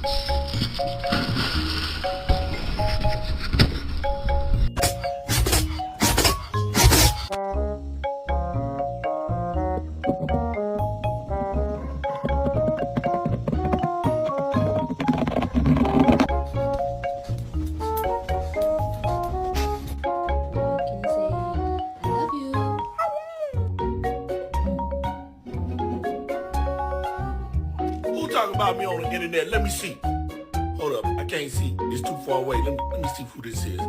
Can you say I love you? Who talking about me on the internet? Let me see. Hold up, I can't see. It's too far away. Let me see who this is.